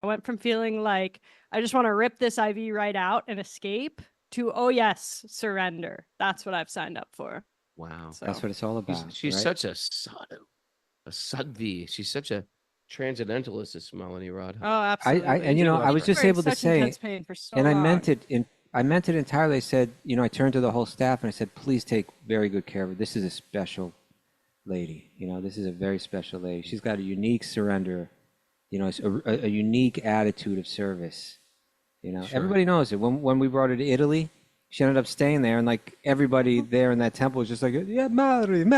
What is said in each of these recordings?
I went from feeling like I just want to rip this IV right out and escape to, oh yes, surrender. That's what I've signed up for. Wow. So That's what it's all about. She's right? such a sadhvi. She's such a transcendentalist, this Melanie Rod. Oh, absolutely. And I was just able to say, intense pain for so and long. I meant it entirely. I said, I turned to the whole staff and I said, please take very good care of her. This is a special lady. This is a very special lady. She's got a unique surrender. It's a unique attitude of service. Sure. Everybody knows it. When we brought her to Italy, she ended up staying there, and like everybody there in that temple was just like, yeah, Mary. We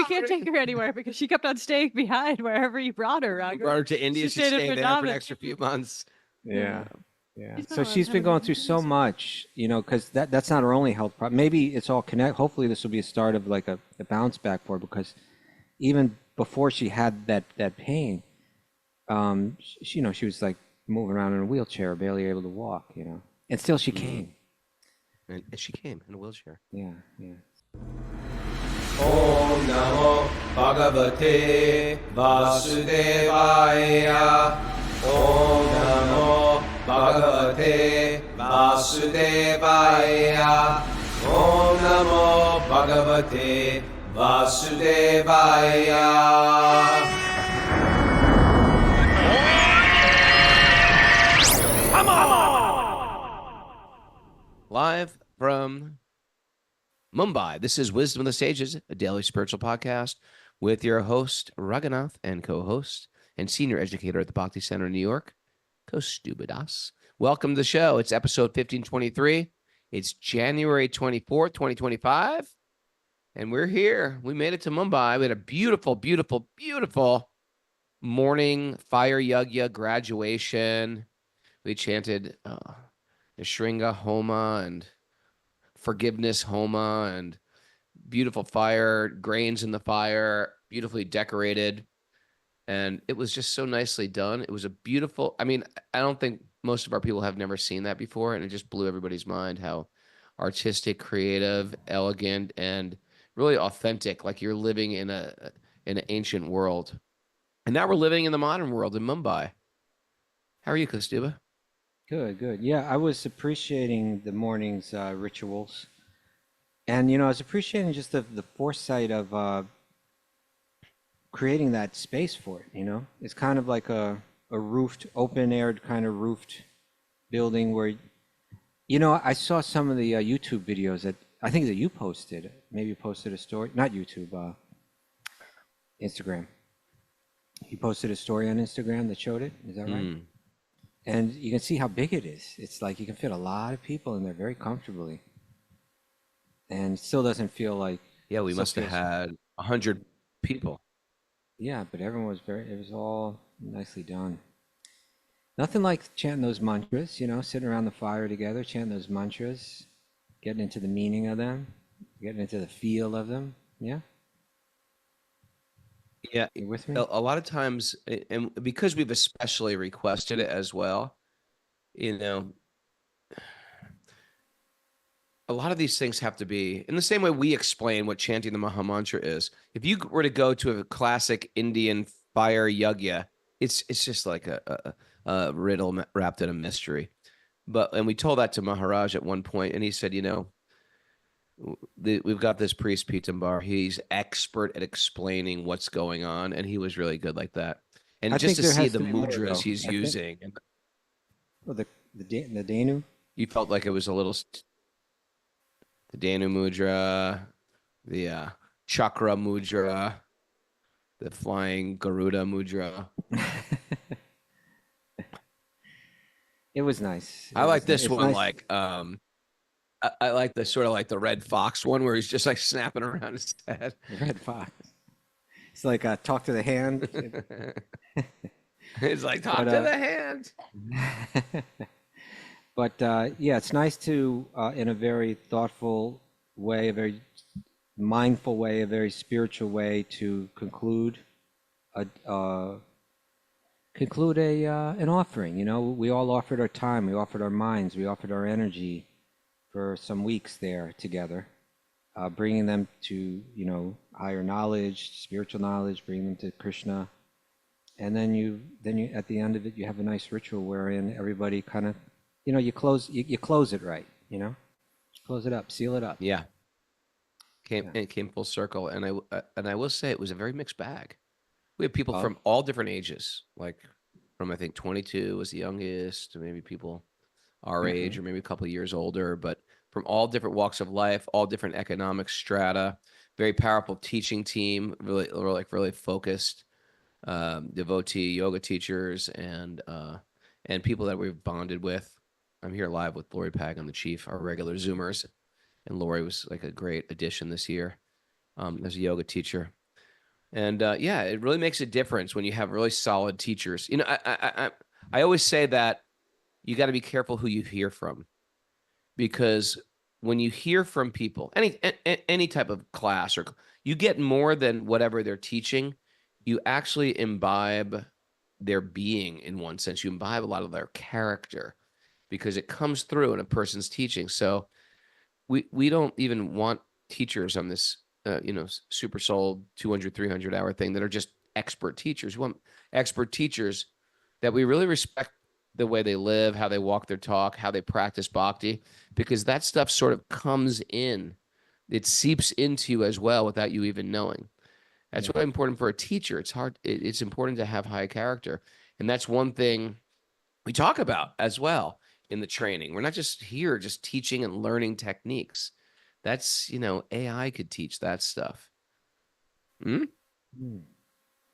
can't take her anywhere because she kept on staying behind wherever you brought her. You brought her to India. She stayed there for an extra few months. Yeah. So she's been going through so much, because that's not her only health problem. Maybe it's all connected. Hopefully this will be a start of like a bounce back for her, because even before she had that pain, she was like moving around in a wheelchair, barely able to walk, and still she came. And she came in a wheelchair. Yeah. Om Namo Bhagavate Vasudevaya. Om Namo Bhagavate Vasudevaya. Om Namo Bhagavate Vasudevaya. Live from Mumbai. This is Wisdom of the Sages, a daily spiritual podcast with your host, Raghunath, and co-host and senior educator at the Bhakti Center in New York, Kaustubha. Welcome to the show. It's episode 1523. It's January 24th, 2025. And we're here. We made it to Mumbai. We had a beautiful, beautiful, beautiful morning fire yagya graduation. We chanted the Shringa Homa and Forgiveness Homa and beautiful fire, grains in the fire, beautifully decorated. And it was just so nicely done. It was a beautiful, I don't think most of our people have never seen that before. And it just blew everybody's mind how artistic, creative, elegant, and really authentic. Like you're living in an ancient world. And now we're living in the modern world in Mumbai. How are you, Kaustubha? Good. Yeah, I was appreciating the morning's rituals. And, I was appreciating just the foresight of creating that space for it, It's kind of like a roofed, open-aired kind of roofed building where, I saw some of the YouTube videos that I think that you posted. Maybe you posted a story. Not YouTube, Instagram. You posted a story on Instagram that showed it. Is that right? And you can see how big it is. It's like you can fit a lot of people in there very comfortably. And it still doesn't feel like... Yeah, we must have had 100 people. Yeah, but everyone was it was all nicely done. Nothing like chanting those mantras, sitting around the fire together, chanting those mantras, getting into the meaning of them, getting into the feel of them. Yeah? Yeah, you with me? A lot of times, and because we've especially requested it as well, a lot of these things have to be in the same way we explain what chanting the Maha Mantra is. If you were to go to a classic Indian fire yagya, it's just like a riddle wrapped in a mystery. And we told that to Maharaj at one point, and he said, we've got this priest Pitambar. He's expert at explaining what's going on, and he was really good like that. And just to see the mudras he's using. The Danu? You felt like it was a little... The Danu mudra, the chakra mudra, the flying Garuda mudra. It was nice. I like this one, nice. I like the sort of like the red fox one where he's just like snapping around his head. Red fox. It's like talk to the hand. It's like talk to the hand. But yeah, it's nice to, in a very thoughtful way, a very mindful way, a very spiritual way, to conclude an offering. We all offered our time, we offered our minds, we offered our energy for some weeks there together, bringing them to higher knowledge, spiritual knowledge, bringing them to Krishna, and then you at the end of it, you have a nice ritual wherein everybody kind of, you know, you close it right, you know, close it up, seal it up. Yeah. It came full circle. And I will say it was a very mixed bag. We have people from all different ages, like from, I think 22 was the youngest, to maybe people our age or maybe a couple of years older, but from all different walks of life, all different economic strata. Very powerful teaching team, really focused, devotee yoga teachers and people that we've bonded with. I'm here live with Lori Pagan, the chief, our regular Zoomers, and Lori was like a great addition this year as a yoga teacher. And yeah, it really makes a difference when you have really solid teachers. You know, I always say that you got to be careful who you hear from, because when you hear from people, any type of class, or you get more than whatever they're teaching, you actually imbibe their being in one sense. You imbibe a lot of their character because it comes through in a person's teaching. So we don't even want teachers on this super soul 200, 300 hour thing that are just expert teachers. We want expert teachers that we really respect the way they live, how they walk their talk, how they practice bhakti, because that stuff sort of comes in. It seeps into you as well without you even knowing. That's really important for a teacher. It's important to have high character. And that's one thing we talk about as well in the training. We're not just here just teaching and learning techniques. That's, AI could teach that stuff. Yeah,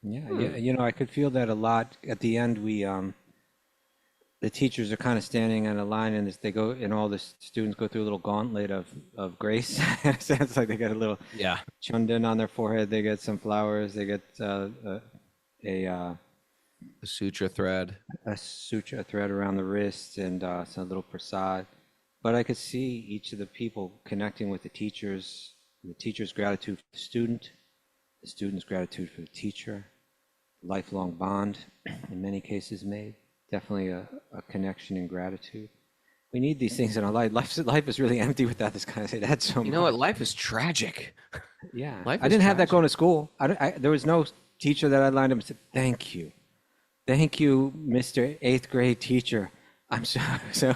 you know, I could feel that a lot. At the end, the teachers are kind of standing in a line, and they go, and all the students go through a little gauntlet of grace. It sounds like they got a little chundan on their forehead. They get some flowers. They get a sutra thread, around the wrist, and some little prasad. But I could see each of the people connecting with the teacher's gratitude for the student's gratitude for the teacher, lifelong bond in many cases made. Definitely a connection and gratitude. We need these things in our life. Life is really empty without this kind of thing. That's so much. You know what? Life is tragic. Yeah. I didn't have that going to school. There was no teacher that I lined up and said, thank you, Mr. 8th grade teacher. I'm so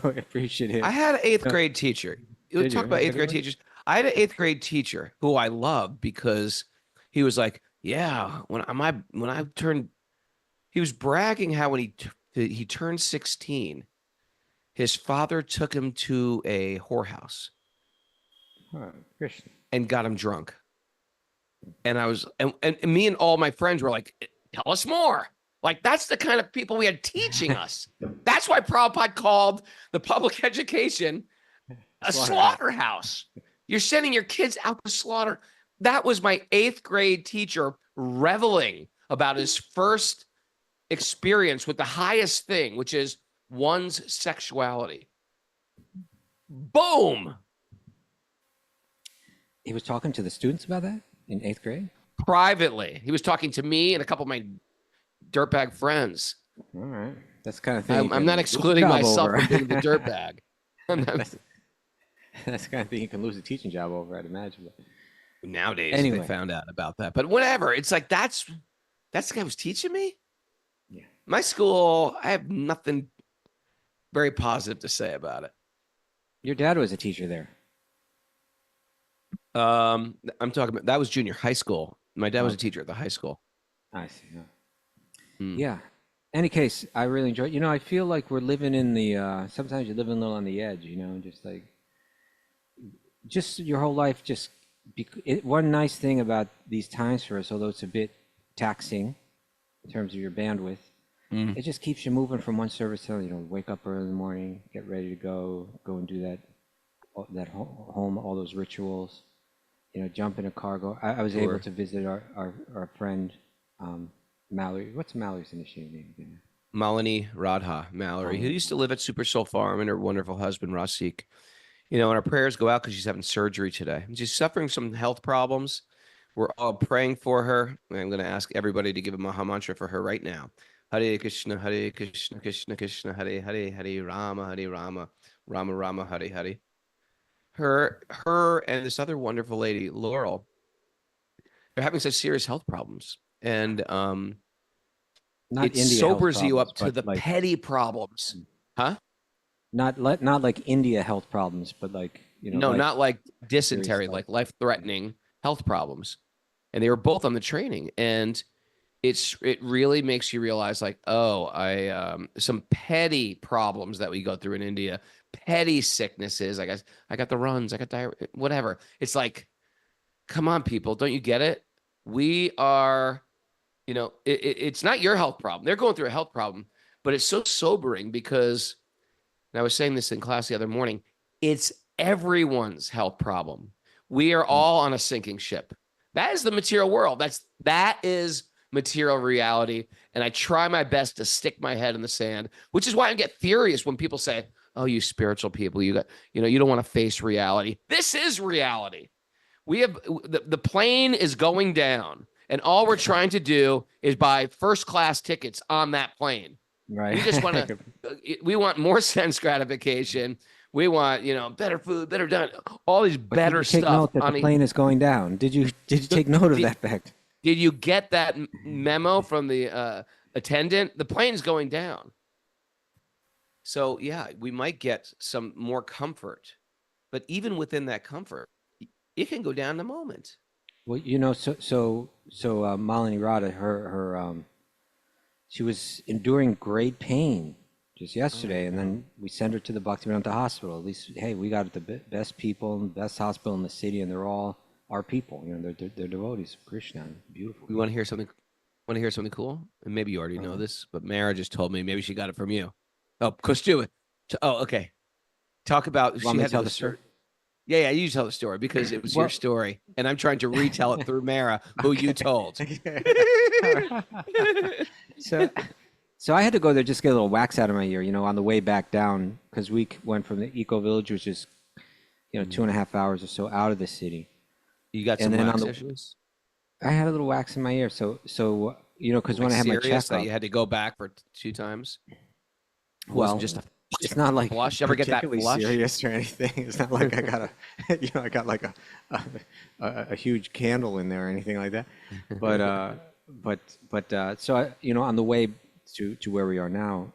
appreciative. I had an 8th grade teacher. You talk about 8th grade teachers. I had an 8th grade teacher who I loved because he was like, yeah, when I turned, he was bragging how when he turned 16, his father took him to a whorehouse Krishna. and got him drunk. And I was, and me and all my friends were like, tell us more. Like, that's the kind of people we had teaching us. That's why Prabhupada called the public education a slaughterhouse. You're sending your kids out to slaughter. That was my 8th grade teacher reveling about his first experience with the highest thing, which is one's sexuality. Boom. He was talking to the students about that in 8th grade? Privately. He was talking to me and a couple of my dirtbag friends. All right. That's the kind of thing. I'm not excluding myself from being the dirtbag. That's the kind of thing you can lose a teaching job over, I'd imagine. But nowadays, anyway, they found out about that. But whatever. It's like, that's the guy who was teaching me? Yeah. My school, I have nothing very positive to say about it. Your dad was a teacher there. I'm talking about, that was junior high school. My dad was a teacher at the high school. I see. Yeah. Any case, I really enjoy it. You know, I feel like we're living in the, sometimes you're living a little on the edge, you know, just your whole life, one nice thing about these times for us, although it's a bit taxing in terms of your bandwidth, it just keeps you moving from one service to another. Wake up early in the morning, get ready to go and do that home, all those rituals, jump in a car, go. I was able to visit our friend, Mallory. What's Mallory's initiating name again? Malini Radha Mallory, who used to live at Super Soul Farm, and her wonderful husband, Rasik. And our prayers go out because she's having surgery today. She's suffering some health problems. We're all praying for her. I'm going to ask everybody to give a Maha Mantra for her right now. Hare Krishna, Krishna Krishna, Hare Hare, Hare Rama, Rama Rama, Hare Hare. Her and this other wonderful lady, Laurel, they're having such serious health problems. And Not it India health sobers you problems, up to but the like, petty problems. Huh? not like India health problems, but like, you know, No, not like dysentery, stuff. like life-threatening health problems. And they were both on the training. And it really makes you realize, like, oh, some petty problems that we go through in India, petty sicknesses. I got the runs, I got diarrhea, whatever. It's like, come on, people, don't you get it? We are, it's not your health problem. They're going through a health problem, but it's so sobering because, and I was saying this in class the other morning, it's everyone's health problem. We are all on a sinking ship. That is the material world. That is material reality. And I try my best to stick my head in the sand, which is why I get furious when people say, oh, you spiritual people, you don't want to face reality. This is reality. We have the plane is going down, and all we're trying to do is buy first class tickets on that plane. Right. We just want to, we want more sense gratification. We want, better food, better done, all these But better did you take stuff. note that the plane is going down? Did you take note of that fact? Did you get that memo from the attendant? The plane's going down. So yeah, we might get some more comfort, but even within that comfort, it can go down in a moment. Well, Malini Radha, she was enduring great pain just yesterday, and then we sent her to the Bhaktivedanta hospital. At least, hey, we got the best people, and the best hospital in the city, and they're all our people. They're devotees of Krishna. Beautiful. We want to hear something. Want to hear something cool? And maybe you already know this, but Mara just told me maybe she got it from you. Oh, Kaustubha. Oh, okay. Talk about. Want me to tell the story? Yeah, you tell the story because it was your story, and I'm trying to retell it through Mara, who you told. So I had to go there just get a little wax out of my ear, on the way back down, because we went from the eco village, which is, 2.5 hours or so out of the city. You got some wax issues? I had a little wax in my ear, so because when I had my checkup, that you had to go back for 2 times. Well, just a it's not like flush. Ever get that flush? Serious or anything. It's not like I got I got like a huge candle in there or anything like that. But so on the way to where we are now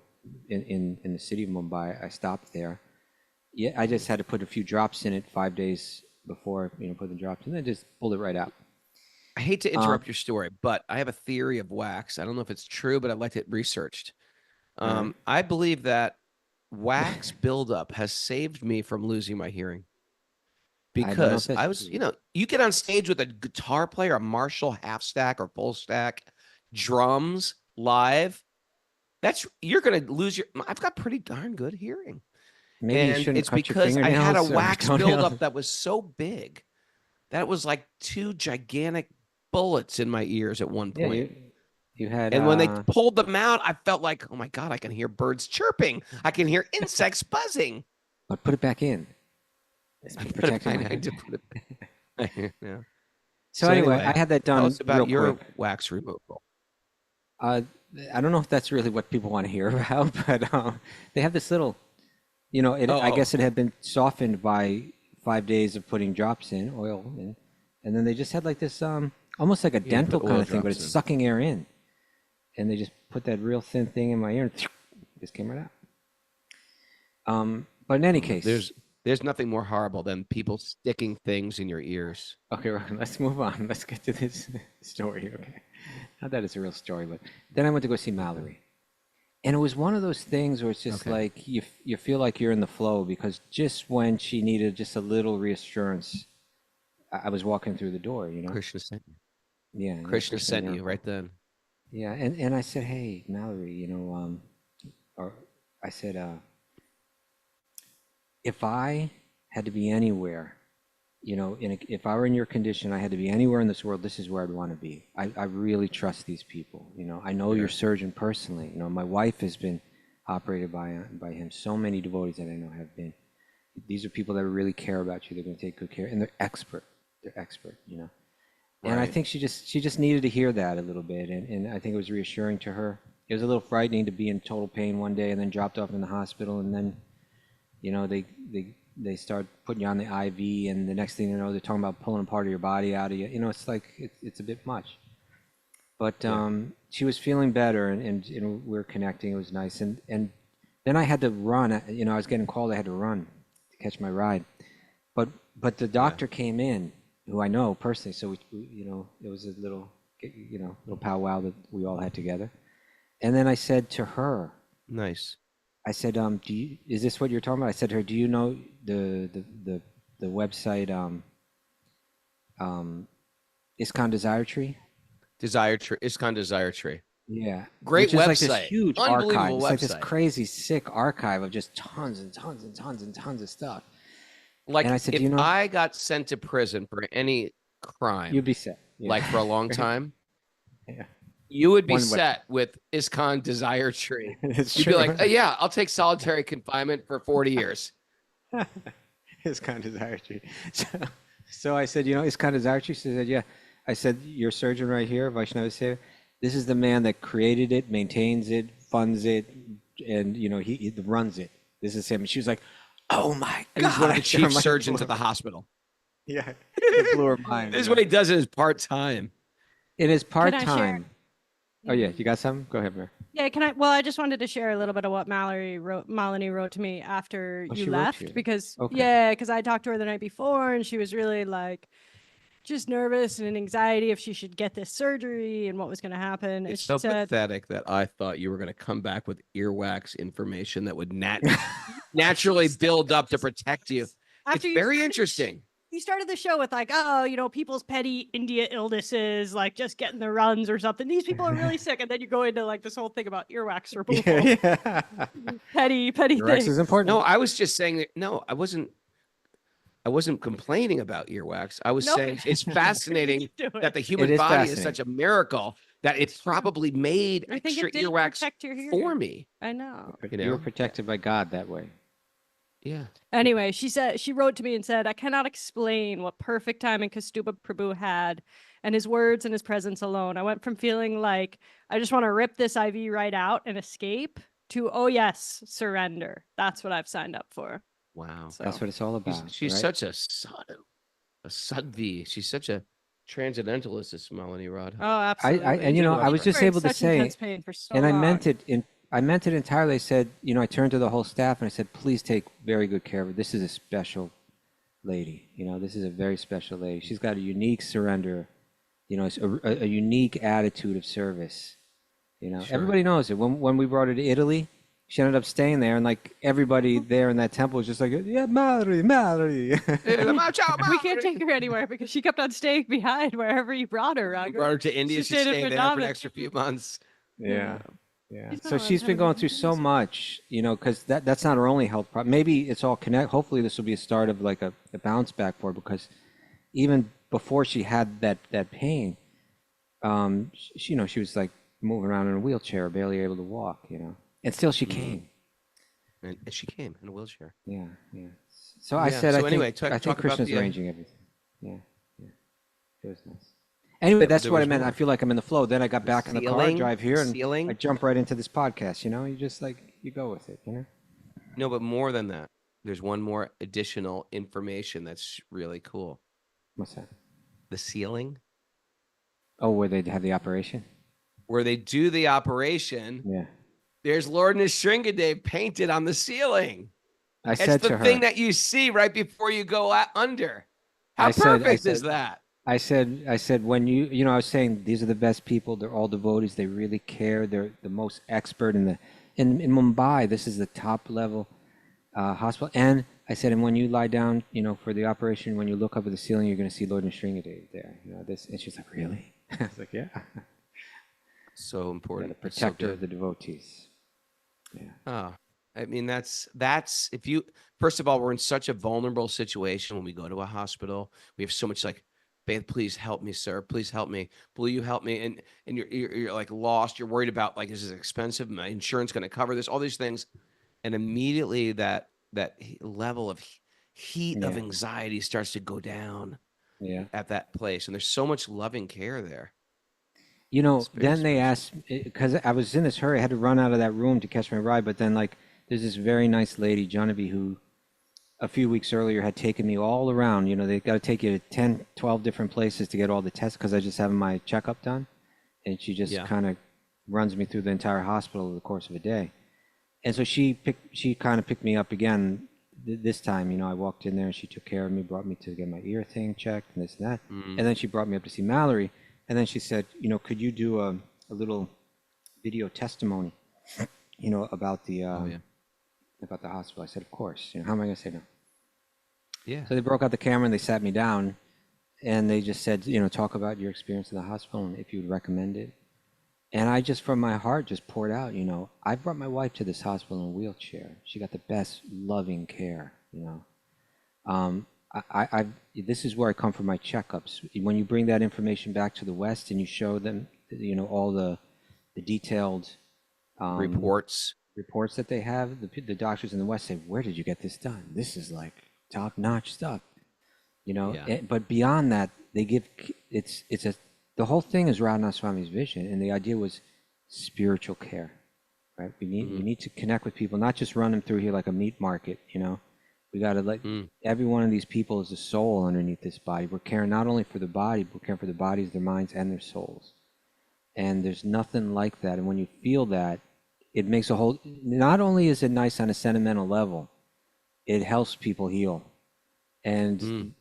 in the city of Mumbai, I stopped there. Yeah, I just had to put a few drops in it 5 days before, put the drops, and then just pulled it right out. I hate to interrupt your story, but I have a theory of wax. I don't know if it's true, but I'd like it researched. I believe that wax buildup has saved me from losing my hearing. Because I was, you get on stage with a guitar player, a Marshall half stack or full stack, drums live. You're going to lose I've got pretty darn good hearing. Maybe you shouldn't cut your fingernails. I had a wax buildup that was so big that it was like 2 gigantic bullets in my ears at one point. Yeah, you had, and when they pulled them out, I felt like, oh my God, I can hear birds chirping. I can hear insects buzzing. But put it back in. Yeah. So anyway, I had that done. Tell us about your quick. wax removal. I don't know if that's really what people want to hear about, but they have this little, I guess it had been softened by 5 days of putting drops in, oil in, and then they just had like this, almost like a dental kind of thing, but it's sucking air in. And they just put that real thin thing in my ear and just came right out. But in any case, there's nothing more horrible than people sticking things in your ears. Okay, let's move on. Let's get to this story. Okay, not that it's a real story, but then I went to go see Mallory, and it was one of those things where it's just like you feel like you're in the flow, because just when she needed just a little reassurance, I was walking through the door. Krishna sent you. Yeah, Krishna sent you right then. Yeah, and I said, hey, Mallory, or I said, if I had to be anywhere, if I were in your condition, I had to be anywhere in this world, this is where I'd want to be. I really trust these people. I know your surgeon personally. My wife has been operated by him. So many devotees that I know have been. These are people that really care about you. They're going to take good care, and they're expert. And I think she just needed to hear that a little bit, and I think it was reassuring to her. It was a little frightening to be in total pain one day and then dropped off in the hospital, and then, they start putting you on the IV, and the next thing you know, they're talking about pulling a part of your body out of you. It's like it's a bit much. But she was feeling better, and we were connecting. It was nice, and then I had to run. You know, I was getting called. I had to run to catch my ride, but the doctor came in, who I know personally. So we you know, it was a little little powwow that we all had together. And then I said to her, Nice. I said, is this what you're talking about? I said to her, do you know the website ISKCON Desire Tree? Desire Tree, ISKCON Desire Tree. Yeah. Great Which is website. like this huge Unbelievable archive. It's like this website. crazy, sick archive of just tons and tons and tons and tons of stuff. Like, And I said, if do you know, I got sent to prison for any crime, you'd be set. Yeah. like for a long time, Yeah. you would be One website. set with ISKCON Desire Tree. It's You'd true. be like, yeah, I'll take solitary confinement for 40 years. ISKCON Desire Tree. So I said, ISKCON Desire Tree? She said, yeah. I said, your surgeon right here, Vaishnava Seva, this is the man that created it, maintains it, funds it, and he runs it. This is him. And she was like, oh my And God. he's one of the chief Her mind surgeons blew at the her- hospital. Yeah, it blew her mind. This is what he does in his part-time. It is Can I share? part-time. Oh yeah, you got something? Go ahead, Mary. Yeah, can I? Well, I just wanted to share a little bit of what Malini wrote to me after Oh, you she wrote left, to you. because Okay. because I talked to her the night before, and she was really like just nervous and in anxiety if she should get this surgery and what was going to happen. And It's she so said, pathetic that I thought you were going to come back with earwax information that would naturally build up to protect you. It's after you very started- interesting. You started the show with like, oh, people's petty India illnesses, like just getting the runs or something. These people are really sick, and then you go into like this whole thing about earwax removal. Yeah. petty Your ex things. is important. No, I was just saying that. No, I wasn't complaining about earwax. I was No. saying it's fascinating Do it. that the human is body is fascinating. such a miracle that it probably made I think extra it did earwax protect your hearing. for me. I know. You were protected by God that way. Yeah. Anyway, she wrote to me and said, I cannot explain what perfect timing Kaustubha Prabhu had, and his words and his presence alone. I went from feeling like I just want to rip this IV right out and escape to, oh yes, surrender. That's what I've signed up for. Wow. So That's what it's all about. She's right? such a sadhvi. She's such a transcendentalist, this Malini Radha. Oh, absolutely. and I was just able to say, pain for so and I long. meant it entirely. I said, I turned to the whole staff and I said, please take very good care of her. This is a special lady. This is a very special lady. She's got a unique surrender. It's a unique attitude of service. Sure. Everybody knows it. When we brought her to Italy, she ended up staying there, and like everybody there in that temple was just like, yeah, Mallory. We can't take her anywhere because she kept on staying behind wherever you brought her, Raghu. Brought her to India. She She stayed in stayed there for an Vrindavan. extra few months. Yeah. Yeah. She's So not she's been having going through any so reason. much, because that's not her only health problem. Maybe it's all connect. Hopefully this will be a start of like a bounce back for her, because even before she had that pain, she was like moving around in a wheelchair, barely able to walk, and still she came. And she came in a wheelchair. Yeah. Yeah. So I Yeah, said, so I anyway, think, talk I think about Krishna's the, arranging everything. Yeah. Yeah. It was nice. Anyway, that's there what I was meant. more. I feel like I'm in the flow. Then I got back in the car Ceiling, drive here, and ceiling. I jump right into this podcast. You just you go with it. No, but more than that, there's one more additional information that's really cool. What's that? The ceiling, Oh, where they have the operation? where they do the operation, Yeah. there's Lord Nrsingadev painted on the ceiling. I It's said the to her, thing that you see right before you go under. How I said- perfect is that? I said, when I was saying these are the best people. They're all devotees. They really care. They're the most expert in Mumbai. This is the top level hospital. And I said, and when you lie down, for the operation, when you look up at the ceiling, you're going to see Lord Nrsingadev there. This, and she's like, really? I was like, yeah. So Yeah, important. the It's so protector good. of the devotees. Yeah. Oh, I mean, that's if you, first of all, we're in such a vulnerable situation when we go to a hospital. We have so much like, "Babe, please help me, sir. Please help me. Will you help me?" And you're like lost. You're worried about like, is this expensive? My insurance going to cover this? All these things. And immediately that level of heat of Yeah. anxiety starts to go down Yeah. at that place. And there's so much loving care there. It's very Then they special. asked, because I was in this hurry, I had to run out of that room to catch my ride. But then, like, there's this very nice lady, Genevieve, who a few weeks earlier had taken me all around. They got to take you to 10, 12 different places to get all the tests because I just having my checkup done. And she just Yeah. kind of runs me through the entire hospital over the course of a day. And so she kind of picked me up again this time. You know, I walked in there and she took care of me, brought me to get my ear thing checked and this and that. And then she brought me up to see Mallory. And then she said, you know, could you do a little video testimony, you know, about the about the hospital? I said, of course. You know, how am I going to say no? Yeah. So they broke out the camera and they sat me down and they just said, you know, talk about your experience in the hospital and if you would recommend it. And I just, from my heart, just poured out, you know, I brought my wife to this hospital in a wheelchair. She got the best loving care, you know. This is where I come for my checkups. When you bring that information back to the West and you show them, you know, all the detailed Reports that they have, the doctors in the West say, where did you get this done? This is like top-notch stuff, you know. Yeah. But beyond that, they give, the whole thing is Raghunath Swami's vision, and the idea was spiritual care, right? We need to connect with people, not just run them through here like a meat market, you know. We got to let every one of these people is a soul underneath this body. We're caring not only for the body, but we're caring for their bodies, their minds, and their souls. And there's nothing like that. And when you feel that, it makes a whole, not only is it nice on a sentimental level, it helps people heal. And,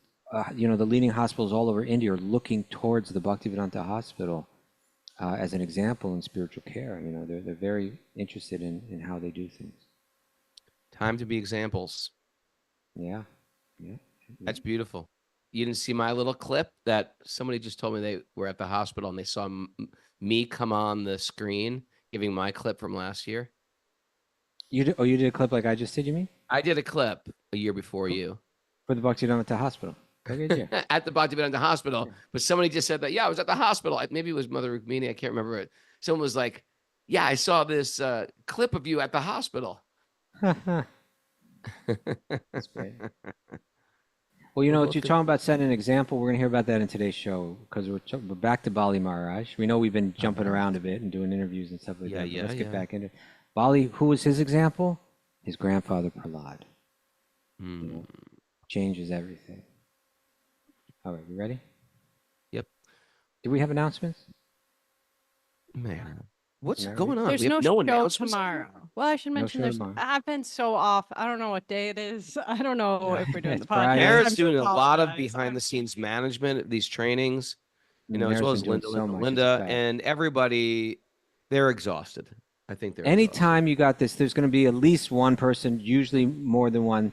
you know, the leading hospitals all over India are looking towards the Bhaktivedanta Hospital as an example in spiritual care. You know, they're very interested in how they do things. time to be examples. Yeah. That's beautiful. You didn't see my little clip that somebody just told me they were at the hospital and they saw me come on the screen giving my clip from last year. You did a clip like I just did, you mean? I did a clip a year before you. For the Bhaktivedanta Hospital. Look at you. At the Bhaktivedanta Hospital. But somebody just said that, yeah, I was at the hospital. Maybe it was Mother Rukmini. I can't remember it. Someone was like, yeah, I saw this clip of you at the hospital. That's great. Well, you know, what you're talking about setting an example. We're going to hear about that in today's show because we're back to Bali Maharaj. We know we've been jumping around a bit and doing interviews and stuff like that. But let's get back into it. Bali, who was his example? His grandfather, Prahlad. You know, changes everything. All right, you ready? Yep. Do we have announcements? Man, what's No. going on? There's We have no show announcements? tomorrow. Well, I should No mention show there's. tomorrow. I've been so off. I don't know what day it is. I don't know if we're doing the It's Friday. podcast. Tara's I'm doing a lot of apologize. behind the scenes management of these trainings, you know, as Mayor's well been as doing Linda, so much, it's Linda, bad. and everybody. They're exhausted. I think they're exhausted. Anytime you got this, there's going to be at least one person, usually more than one,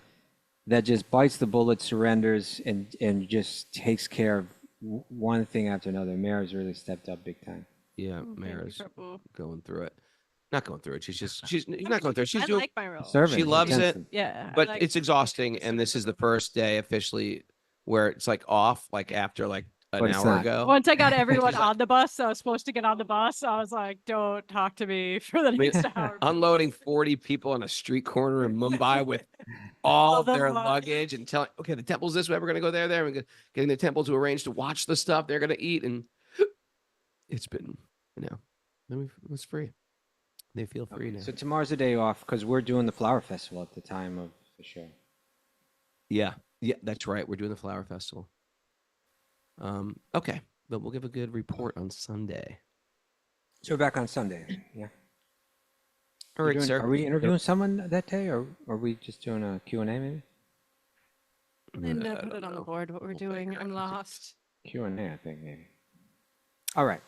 that just bites the bullet, surrenders, and just takes care of one thing after another. Mayor's really stepped up big time. Yeah, Thank you, Mara's Prabhu. going through it. Not going through it. She's not going through it. She's I doing. like my role. Serving. She loves it. intensely. Yeah, I But like- it's exhausting, and this is the first day officially where it's like off, like after like an But it's hour not. ago. Once I got everyone She's like- on the bus, so I was supposed to get on the bus. I was like, "Don't talk to me for the next hour." Unloading 40 people on a street corner in Mumbai with all of the their luggage. luggage and telling, okay, the temple's this way. We're going to go there. We're getting the temple to arrange to watch the stuff they're going to eat. And it's been, you know, then it was free. They feel free now. So tomorrow's the day off because we're doing the flower festival at the time of the show. Yeah, that's right. We're doing the flower festival. Okay, but we'll give a good report on Sunday. So we're back on Sunday. Yeah. All right, sir. Are we interviewing someone that day, or are we just doing a Q&A maybe? And I put don't it on the know. board. What we're doing. I'm lost. Q&A, I think maybe. All right.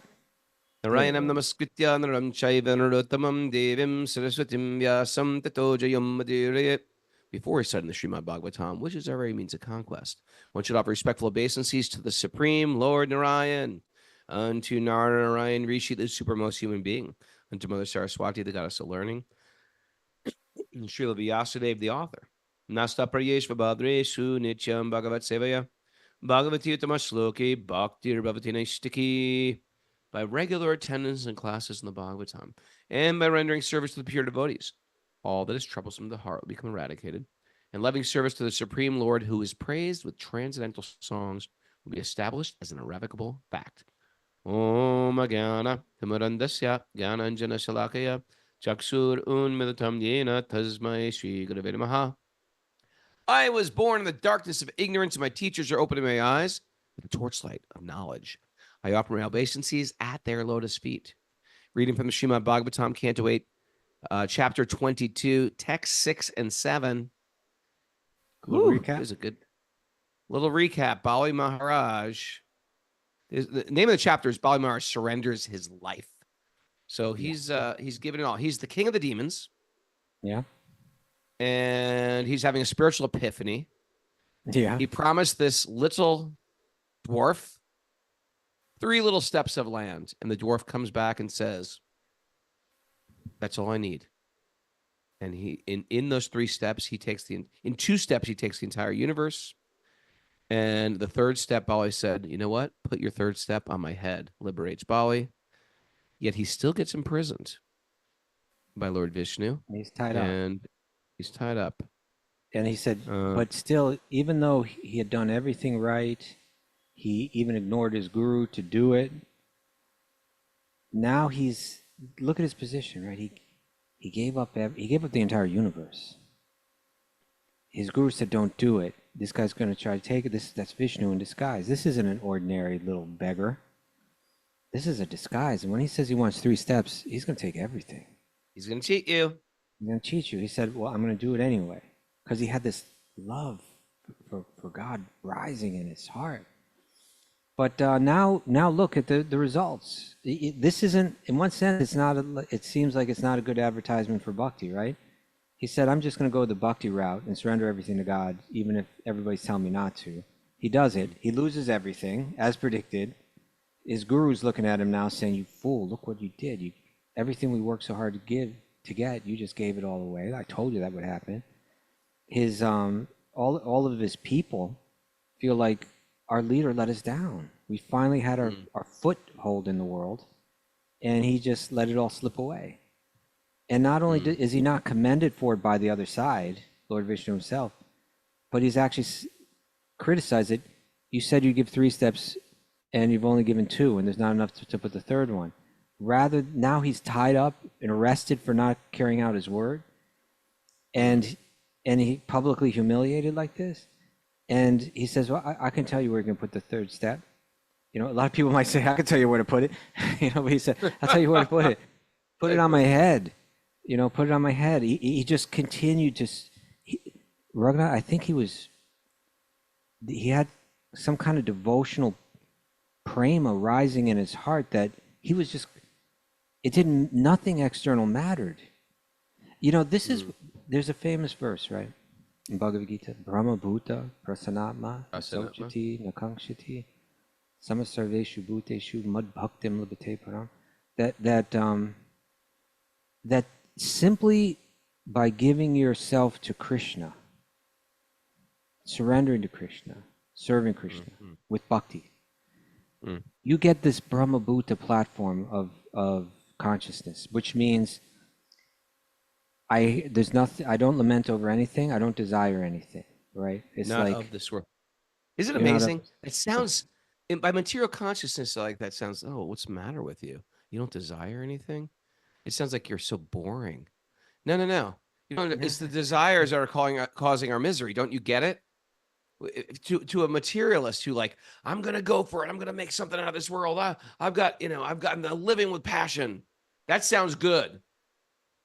Narayanam namaskritya naram chaiva narottamam devim saraswatim vyasam tato jayam madhurayat. Before reciting the Srimad Bhagavatam, which is our very means of conquest, one should offer respectful obeisances to the Supreme Lord Narayan, unto Narayan Rishi, the supermost human being, unto Mother Saraswati, the goddess of learning, and Srila Vyasadeva, the author. Nasta Prayeshva Bhadreshu Nityam Bhagavat Sevaya Bhagavati Utamashloki Bhakti Bhavati Naistiki. By regular attendance in classes in the Bhagavatam, and by rendering service to the pure devotees, all that is troublesome to the heart will become eradicated, and loving service to the Supreme Lord, who is praised with transcendental songs, will be established as an irrevocable fact. Om Agana Tamarandasya Gyananjana Shalakaya Chaksur Unmidatam Yena Tasmai Shri Gurave Namaha. I was born in the darkness of ignorance, and my teachers are opening my eyes with the torchlight of knowledge. I offer my obeisances at their lotus feet. reading from the Srimad Bhagavatam, Canto 8, chapter 22, text 6 and 7. Little Whew, recap? Here's a good little recap. Bali Maharaj. The name of the chapter is Bali Maharaj surrenders his life. So he's given it all. He's the king of the demons. Yeah. And he's having a spiritual epiphany. Yeah. He promised this little dwarf 3 little steps of land. And the dwarf comes back and says, that's all I need. And he in those 3 steps, he takes in 2 steps, he takes the entire universe. And the 3rd step, Bali said, you know what? Put your 3rd step on my head. Liberates Bali. Yet he still gets imprisoned by Lord Vishnu. He's tied up. And he's tied up. And he said, but still, even though he had done everything right, he even ignored his guru to do it. Now look at his position, right? He gave up the entire universe. His guru said, don't do it. This guy's going to try to take it. That's Vishnu in disguise. This isn't an ordinary little beggar. This is a disguise. And when he says he wants 3 steps, he's going to take everything. He's going to cheat you. He's going to cheat you. He said, well, I'm going to do it anyway. Because he had this love for God rising in his heart. But now look at the results. This isn't, in one sense, it seems like it's not a good advertisement for Bhakti, right? He said, I'm just going to go the Bhakti route and surrender everything to God, even if everybody's telling me not to. He does it. He loses everything, as predicted. His guru's looking at him now saying, you fool, look what you did. Everything we worked so hard to get, you just gave it all away. I told you that would happen. His all of his people feel like our leader let us down. We finally had our foothold in the world, and he just let it all slip away. And not only is he not commended for it by the other side, Lord Vishnu himself, but he's actually criticized it. You said you give 3 steps, and you've only given 2, and there's not enough to put the 3rd one. Rather, now he's tied up and arrested for not carrying out his word, and he publicly humiliated like this. And he says, well, I can tell you where you're going to put the 3rd step. You know, a lot of people might say, I can tell you where to put it. But he said, I'll tell you where to put it. Put it on my head. Put it on my head. He just continued to, Raghunath, I think he had some kind of devotional prema rising in his heart that he was just, nothing external mattered. There's a famous verse, right? In Bhagavad Gita, Brahma Bhuta Prasanatma Asauchati Nakankshati Samasarveshu Bhuteshu Mad Bhaktim Labate Param. That simply by giving yourself to Krishna, surrendering to Krishna, serving Krishna with bhakti, you get this Brahma Bhuta platform of consciousness, which means I don't lament over anything. I don't desire anything, right? It's not like of this world. Isn't it amazing? It sounds, by material consciousness, like that sounds, oh, what's the matter with you? You don't desire anything? It sounds like you're so boring. No. It's the desires that are causing our misery. Don't you get it? To a materialist who I'm going to go for it. I'm going to make something out of this world. I've gotten the living with passion. That sounds good.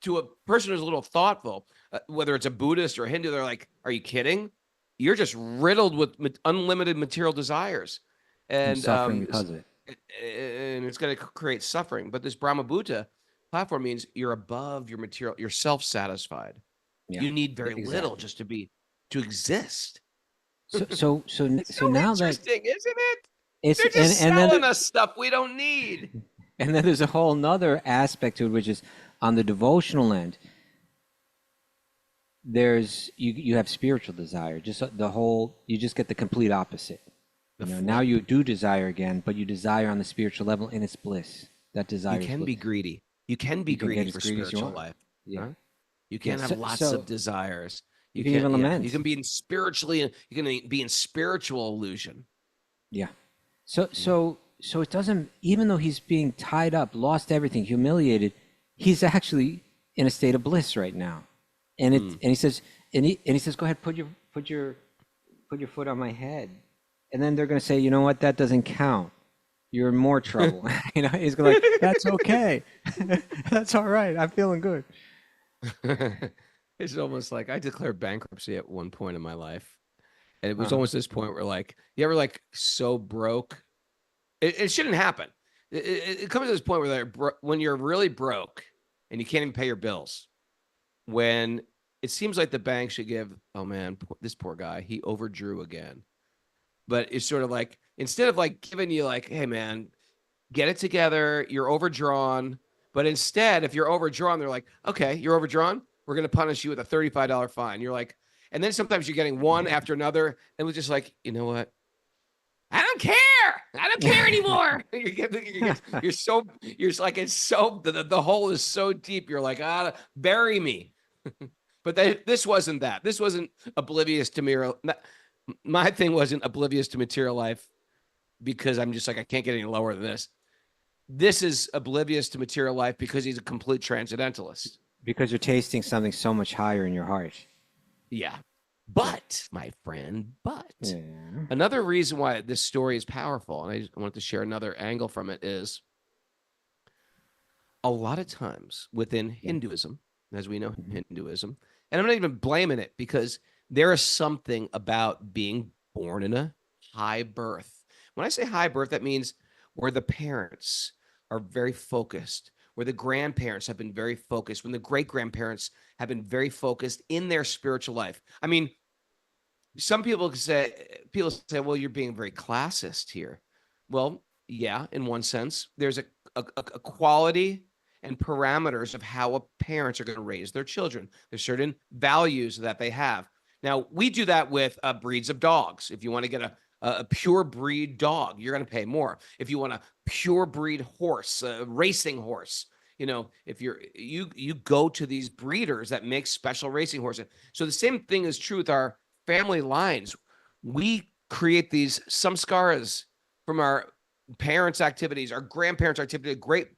To a person who's a little thoughtful, whether it's a Buddhist or a Hindu, they're like, are you kidding? You're just riddled with unlimited material desires. And suffering because of it. And it's going to create suffering. But this Brahma Bhuta platform means you're above your material, you're self-satisfied. Yeah, you need very little just to exist. So now interesting, isn't it? They're just selling us stuff we don't need. And then there's a whole nother aspect to it, which is on the devotional end. There's you have spiritual desire. You just get the complete opposite. Now you do desire again, but you desire on the spiritual level, and it's bliss. That desire. You can be greedy. You can be greedy for spiritual life. Yeah. Huh? You can have lots of desires. You can even lament. You can be in spiritual illusion. Yeah. So it doesn't, even though he's being tied up, lost everything, humiliated, he's actually in a state of bliss right now. And he says, go ahead, put your foot on my head. And then they're going to say, you know what, that doesn't count. you're in more trouble. You know, he's like, that's okay. That's all right. I'm feeling good. It's almost like I declared bankruptcy at one point in my life. And it was almost this point where like, you ever like so broke? It shouldn't happen. It comes to this point where when you're really broke and you can't even pay your bills, when it seems like the bank should give, oh man, this poor guy, he overdrew again. But it's sort of like, instead of like giving you like, hey man, get it together, you're overdrawn. But instead, if you're overdrawn, they're like, okay, you're overdrawn. We're going to punish you with a $35 fine. You're like, and then sometimes you're getting one after another. And we're just like, you know what? I don't care. I don't care anymore. You're like, it's so, the hole is so deep. You're like, bury me. But this wasn't that. This wasn't oblivious to my thing wasn't oblivious to material life because I'm just like, I can't get any lower than this. This is oblivious to material life because he's a complete transcendentalist. Because you're tasting something so much higher in your heart. Yeah. But, my friend, another reason why this story is powerful, and I wanted to share another angle from it, is a lot of times within Hinduism, as we know Hinduism, and I'm not even blaming it because there is something about being born in a high birth. When I say high birth, that means where the parents are very focused, where the grandparents have been very focused, when the great-grandparents have been very focused in their spiritual life. I mean, some people say, well, you're being very classist here. Well, yeah, in one sense, there's a quality and parameters of how parents are going to raise their children. There's certain values that they have. Now, we do that with breeds of dogs. If you want to get a pure breed dog, you're going to pay more. If you want a pure breed horse, a racing horse, you know, if you go to these breeders that make special racing horses. So the same thing is true with our family lines. We create these samskaras from our parents' activities, our grandparents' activity, great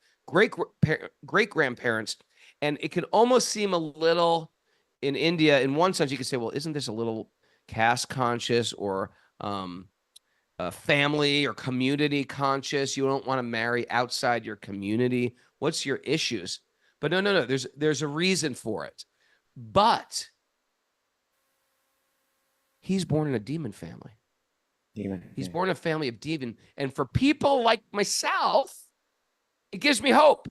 grandparents, and it can almost seem a little, in India, in one sense, you could say, well, isn't this a little caste conscious or family or community conscious? You don't want to marry outside your community. What's your issues? But no. There's a reason for it. But he's born in a demon family. He's born in a family of demon. And for people like myself, it gives me hope.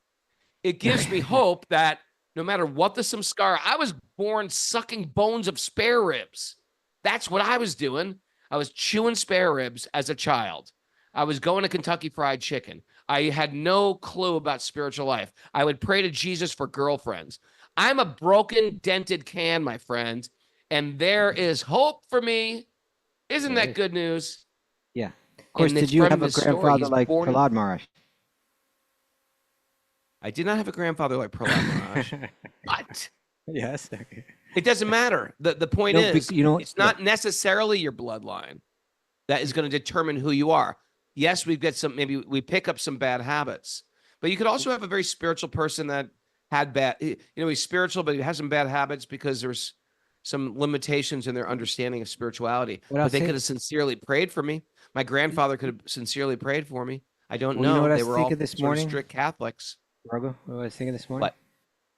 It gives me hope that no matter what the samskara, I was born sucking bones of spare ribs. That's what I was doing. I was chewing spare ribs as a child. I was going to Kentucky Fried Chicken. I had no clue about spiritual life. I would pray to Jesus for girlfriends. I'm a broken, dented can, my friend, and there is hope for me. Isn't that good news? Yeah. Of course, did you have a grandfather like Prahlad Maharaj? I did not have a grandfather like Prahlad Maharaj, but yes, it doesn't matter. The point is, it's not necessarily your bloodline that is going to determine who you are. Yes, maybe we pick up some bad habits, but you could also have a very spiritual person that had he's spiritual, but he has some bad habits because there's some limitations in their understanding of spirituality. But they could have sincerely prayed for me. My grandfather could have sincerely prayed for me. I don't know. You know what they were all this morning? Strict Catholics. Raghu, what I was thinking this morning? What?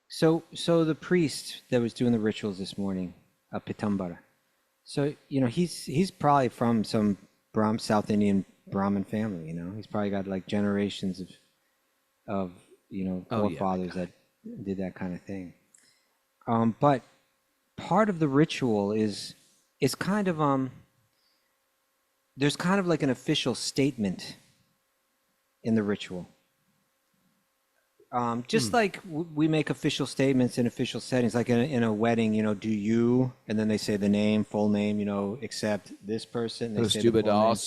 So the priest that was doing the rituals this morning, Pitambara. So, he's probably from some South Indian Brahmin family, He's probably got like generations of forefathers that did that kind of thing. But part of the ritual is kind of there's kind of like an official statement in the ritual. Just like we make official statements in official settings, like in a wedding, do you, and then they say the name, full name, except this person. They say the full name.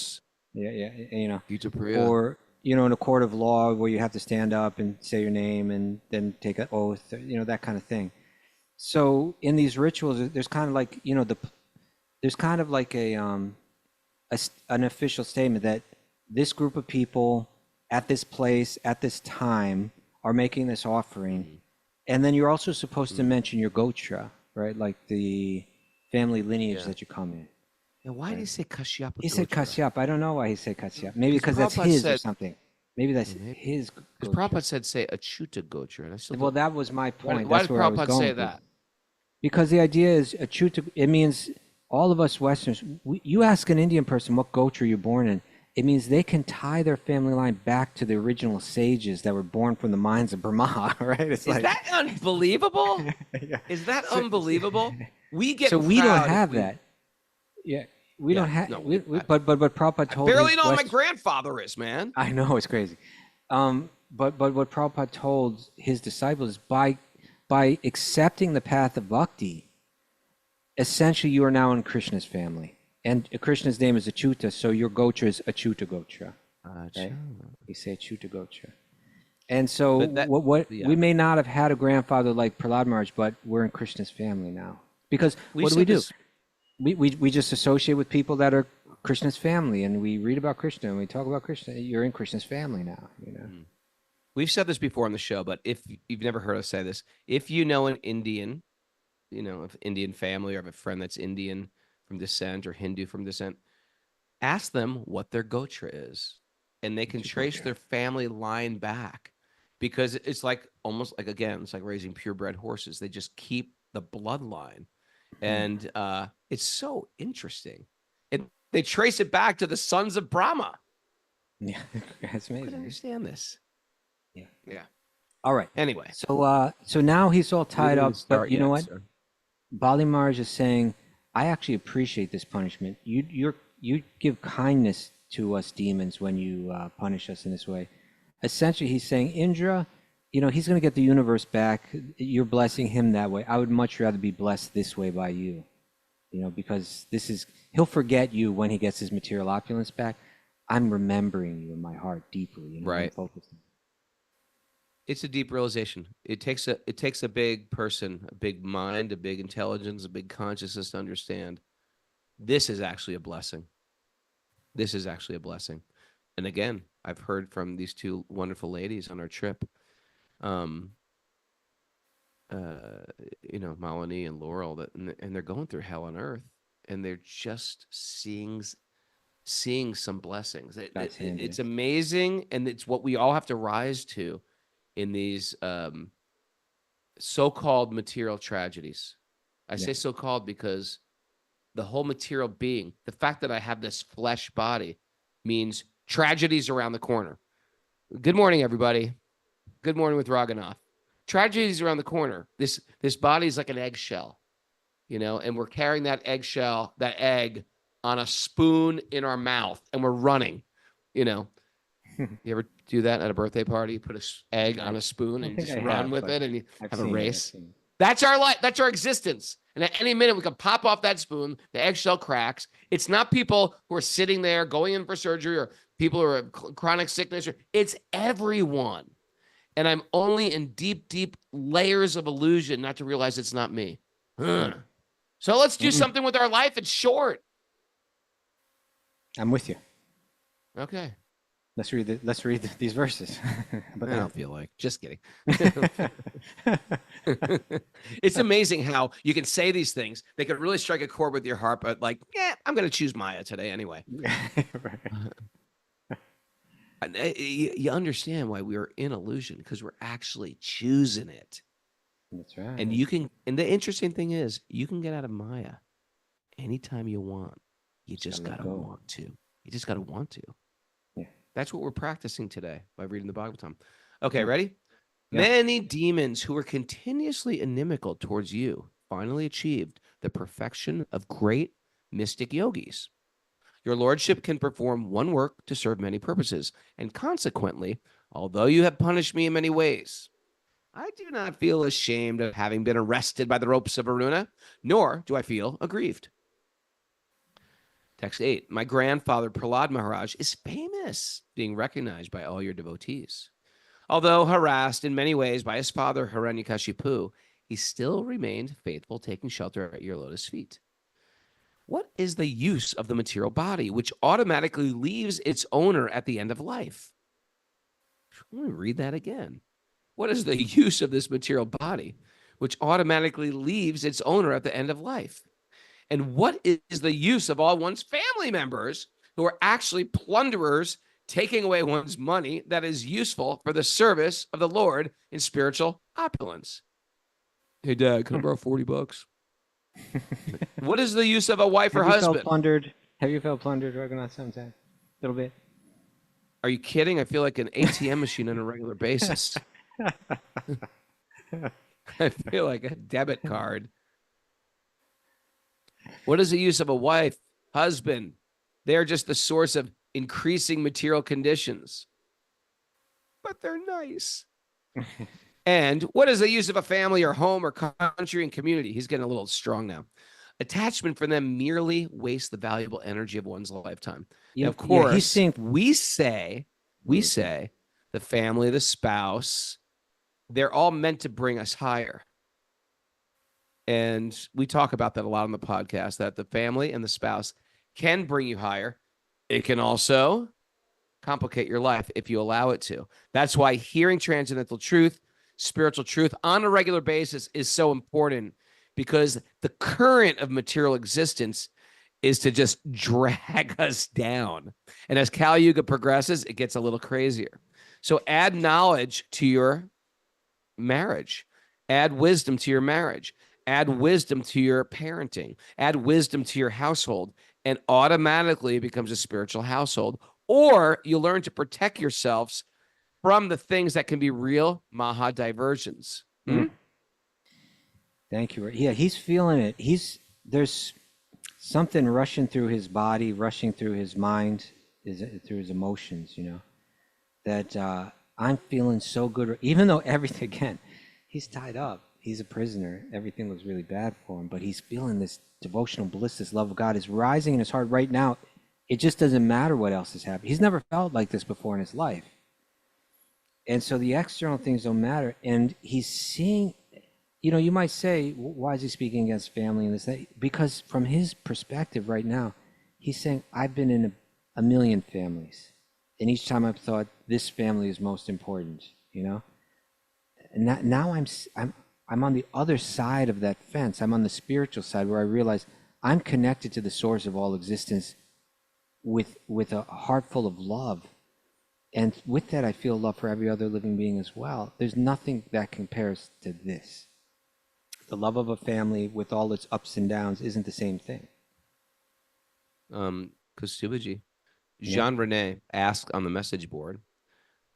Yeah. Or, in a court of law where you have to stand up and say your name and then take an oath, that kind of thing. So in these rituals, there's kind of like, there's kind of like an official statement that this group of people at this place, at this time, are making this offering. And then you're also supposed to mention your gotra, right? Like the family lineage that you come in. And why did he say Kashyap? He said Kashyap. I don't know why he said Kashyap. Maybe because that's his or something. Maybe that's Maybe. his. Because Gotra. Prabhupada said say Achyuta Gotra. And I still Well, don't- that was my point. why That's did where I was Prabhupada going say with. that? Because the idea is Achyuta. It means all of us Westerners. You ask an Indian person what Gotra you're born in, it means they can tie their family line back to the original sages that were born from the minds of Brahma, right? It's Is that unbelievable? Yeah. Is that unbelievable? We get So we don't proud if have we- that. Yeah, we Yeah, don't have. no, but Prabhupada I told barely his know who my West- grandfather is, man. I know it's crazy. But what Prabhupada told his disciples, by accepting the path of bhakti, essentially you are now in Krishna's family. And Krishna's name is Achyuta, so your gotra is Achyuta gotra. Right? You say Achyuta gotra. And so But that- yeah. we may not have had a grandfather like Prahlad Maharaj, but we're in Krishna's family now. Because We've what do we said do? this- We just associate with people that are Krishna's family, and we read about Krishna and we talk about Krishna. You're in Krishna's family now, you know. We've said this before on the show, but if you've never heard us say this, if you know an Indian, you know, of Indian family or have a friend that's Indian from descent or Hindu from descent, ask them what their gotra is, and they can trace their family line back, because it's like almost like, again, it's like raising purebred horses. They just keep the bloodline, and it's so interesting. And they trace it back to the sons of Brahma. Yeah, that's I can amazing. understand this. Yeah. Yeah. All right. Anyway, So now he's all tied we didn't up. start But you know yet, what? sir. Bali Maharaj is saying, I actually appreciate this punishment. You give kindness to us demons when you punish us in this way. Essentially, he's saying, Indra, you know, he's going to get the universe back. You're blessing him that way. I would much rather be blessed this way by you, you know, because he'll forget you when he gets his material opulence back. I'm remembering you in my heart deeply. You know, I'm Right. focused. It's a deep realization. It takes a big person, a big mind, a big intelligence, a big consciousness to understand this is actually a blessing. This is actually a blessing. And again, I've heard from these two wonderful ladies on our trip, you know, Malini and Laurel, and they're going through hell on earth, and they're just seeing some blessings. It's amazing, and it's what we all have to rise to in these so-called material tragedies. I say so-called because the whole material being, the fact that I have this flesh body, means tragedies around the corner. Good morning, everybody. Good morning with Raghunath. Tragedies around the corner. This body is like an eggshell, you know, and we're carrying that eggshell, that egg, on a spoon in our mouth, and we're running, you know. You ever do that at a birthday party? You put an egg on a spoon and you just run with it, and you have a race. That's our life. That's our existence. And at any minute, we can pop off that spoon. The eggshell cracks. It's not people who are sitting there going in for surgery or people who are chronic sickness. It's everyone. And I'm only in deep, deep layers of illusion not to realize it's not me. So let's do something with our life. It's short. I'm with you. Okay. Let's read these verses. I don't feel like. Just kidding. It's amazing how you can say these things. They can really strike a chord with your heart, but like, yeah, I'm going to choose Maya today anyway. You understand why we are in illusion, because we're actually choosing it. That's right. And you can, and the interesting thing is, you can get out of Maya anytime you want. You just got to want to. You just got to want to. Yeah. That's what we're practicing today by reading the Bhagavatam. Okay, ready? Yeah. Many demons who were continuously inimical towards you finally achieved the perfection of great mystic yogis. Your lordship can perform one work to serve many purposes, and consequently, although you have punished me in many ways, I do not feel ashamed of having been arrested by the ropes of Varuna, nor do I feel aggrieved. Text 8. My grandfather, Prahlad Maharaj, is famous, being recognized by all your devotees. Although harassed in many ways by his father, Hiranyakashipu, he still remained faithful, taking shelter at your lotus feet. What is the use of the material body, which automatically leaves its owner at the end of life? Let me read that again. What is the use of this material body, which automatically leaves its owner at the end of life? And what is the use of all one's family members who are actually plunderers taking away one's money that is useful for the service of the Lord in spiritual opulence. Hey, Dad, can I borrow $40? What is the use of a wife or husband? Have you felt plundered, Raghunath, sometime? A little bit? Are you kidding? I feel like an ATM machine on a regular basis. I feel like a debit card. What is the use of a wife, husband? They're just the source of increasing material conditions. But they're nice. And what is the use of a family or home or country and community? He's getting a little strong now. Attachment for them merely wastes the valuable energy of one's lifetime. Yeah, Now, of course, he's saying, we say the family, the spouse, they're all meant to bring us higher. And we talk about that a lot on the podcast, that the family and the spouse can bring you higher. It can also complicate your life if you allow it to. That's why hearing transcendental truth, spiritual truth on a regular basis is so important, because the current of material existence is to just drag us down. And as Kali Yuga progresses, it gets a little crazier. So add knowledge to your marriage, add wisdom to your marriage, add wisdom to your parenting, add wisdom to your household, and automatically it becomes a spiritual household. Or you learn to protect yourselves from the things that can be real Maha diversions. Thank you. Yeah, he's feeling it. There's something rushing through his body, rushing through his mind, through his emotions, that I'm feeling so good. Even though everything, again, he's tied up. He's a prisoner. Everything looks really bad for him, but he's feeling this devotional bliss, this love of God is rising in his heart right now. It just doesn't matter what else is happening. He's never felt like this before in his life. And so the external things don't matter. And he's seeing, you might say, why is he speaking against family and this, that? Because from his perspective right now, he's saying, I've been in a million families. And each time I've thought this family is most important, And now I'm on the other side of that fence. I'm on the spiritual side where I realize I'm connected to the source of all existence with a heart full of love. And with that, I feel love for every other living being as well. There's nothing that compares to this. The love of a family with all its ups and downs isn't the same thing. Kaustubha, Jean Rene asked on the message board,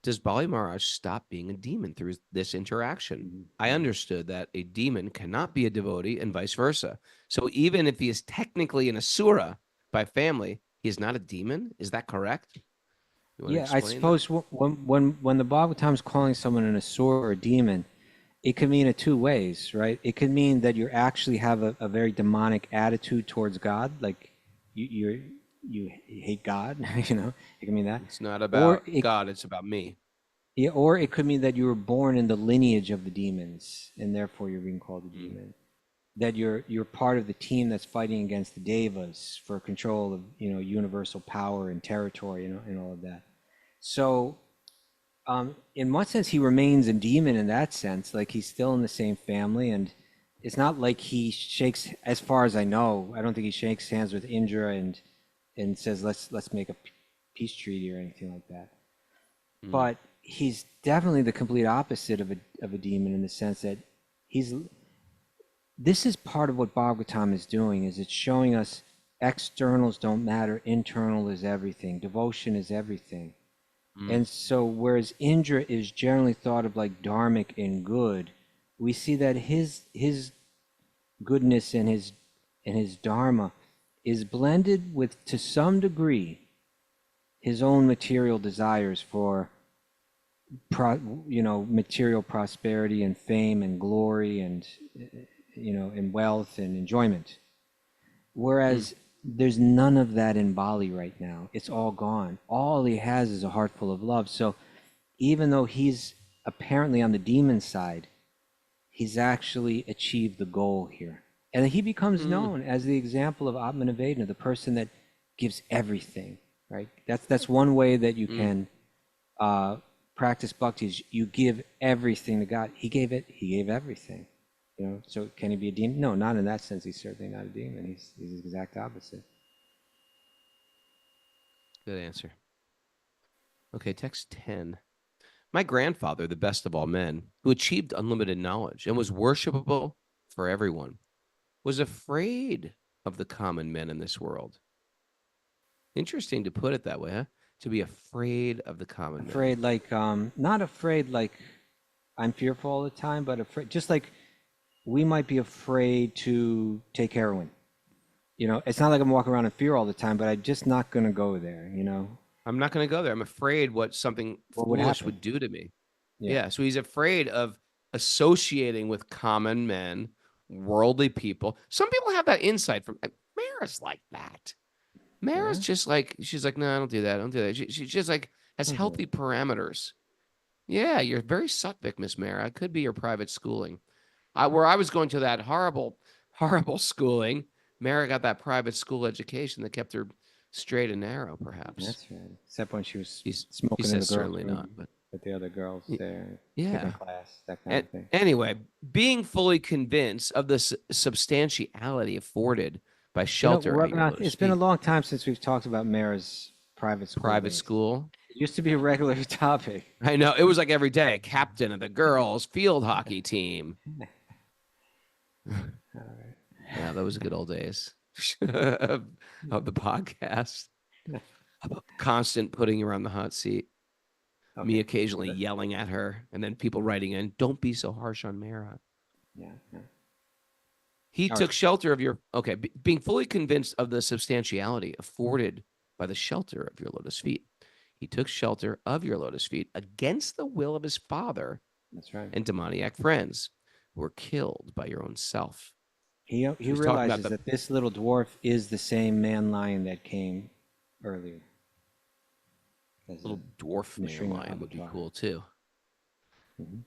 does Bali Maharaj stop being a demon through this interaction? I understood that a demon cannot be a devotee and vice versa. So even if he is technically an asura by family, he is not a demon? Is that correct? Yeah, I suppose when the Bhagavatam is calling someone an asura or a demon, it could mean it two ways, right? It could mean that you actually have a very demonic attitude towards God, like you hate God, It can mean that. It's not about God, it's about me. Yeah, or it could mean that you were born in the lineage of the demons, and therefore you're being called a demon. That you're part of the team that's fighting against the devas for control of universal power and territory and all of that. So in one sense he remains a demon in that sense, like he's still in the same family, and it's not like he shakes, as far as I know, I don't think he shakes hands with Indra and says let's make a peace treaty or anything like that. But he's definitely the complete opposite of a demon, in the sense that this is part of what Bhagavatam is doing, is it's showing us externals don't matter, internal is everything, devotion is everything. And so whereas Indra is generally thought of like dharmic and good, we see that his goodness and his dharma is blended with, to some degree, his own material desires for material prosperity and fame and glory and and wealth and enjoyment. Whereas there's none of that in Bali right now. It's all gone. All he has is a heart full of love. So even though he's apparently on the demon side, he's actually achieved the goal here. And he becomes known as the example of Atmanivedana, the person that gives everything, right? That's one way that you can practice bhakti, is you give everything to God. He gave everything. So can he be a demon? No, not in that sense. He's certainly not a demon. He's the exact opposite. Good answer. Okay, text 10. My grandfather, the best of all men, who achieved unlimited knowledge and was worshipable for everyone, was afraid of the common men in this world. Interesting to put it that way, huh? To be afraid of the common man. Afraid, like, not afraid like I'm fearful all the time, but afraid, just like we might be afraid to take heroin. It's not like I'm walking around in fear all the time, but I'm just not going to go there, I'm not going to go there. I'm afraid what something What would foolish happen? would do to me. Yeah. Yeah. So he's afraid of associating with common men, worldly people. Some people have that insight from Mara's like that. Mara's Yeah? just like, she's like, no, I don't do that. I don't do that. She just like has Don't do healthy parameters. Yeah, you're very Sattvic, Miss Mara. It could be your private schooling. Where I was going to that horrible, horrible schooling, Mara got that private school education that kept her straight and narrow, perhaps. That's right. Except when she was He smoking in the says girls' certainly room not, but with the other girls there, yeah. skipping class, that kind of thing. Anyway, being fully convinced of the substantiality afforded by shelter at your Raghunath, lotus it's been a feet. long time since we've talked about Mara's private school. Private days. school. It used to be a regular topic. I know. It was like every day, captain of the girls' field hockey team. Yeah, those were good old days of the podcast. Constant putting her on the hot seat. Me occasionally yelling at her, and then people writing in, "Don't be so harsh on Mara." Yeah. He All took right. shelter of your being fully convinced of the substantiality afforded by the shelter of your lotus feet. He took shelter of your lotus feet against the will of his father That's right. and demoniac friends who were killed by your own self. He was talking about realizes that this little dwarf is the same man lion that came earlier. Little dwarf man lion would be avatar. cool too. Mhm.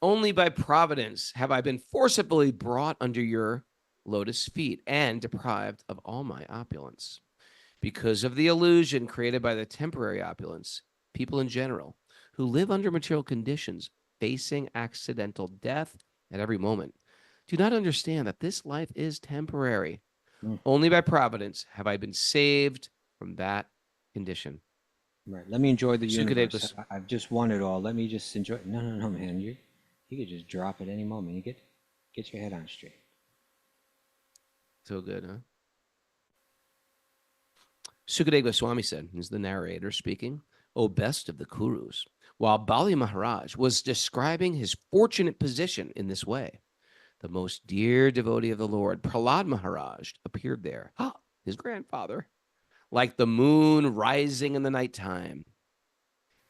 Only by providence have I been forcibly brought under your lotus feet and deprived of all my opulence. Because of the illusion created by the temporary opulence, people in general who live under material conditions, facing accidental death at every moment, do not understand that this life is temporary. Only by providence have I been saved from that condition. Right. Let me enjoy the Sukadeva universe. I've just won it all. Let me just enjoy. No, man. You could just drop at any moment. You get your head on straight. So good, huh? Sukadeva Goswami said, is the narrator speaking, "O best of the Kurus," while Bali Maharaj was describing his fortunate position in this way. The most dear devotee of the Lord, Prahlad Maharaj, appeared there, his grandfather, like the moon rising in the nighttime.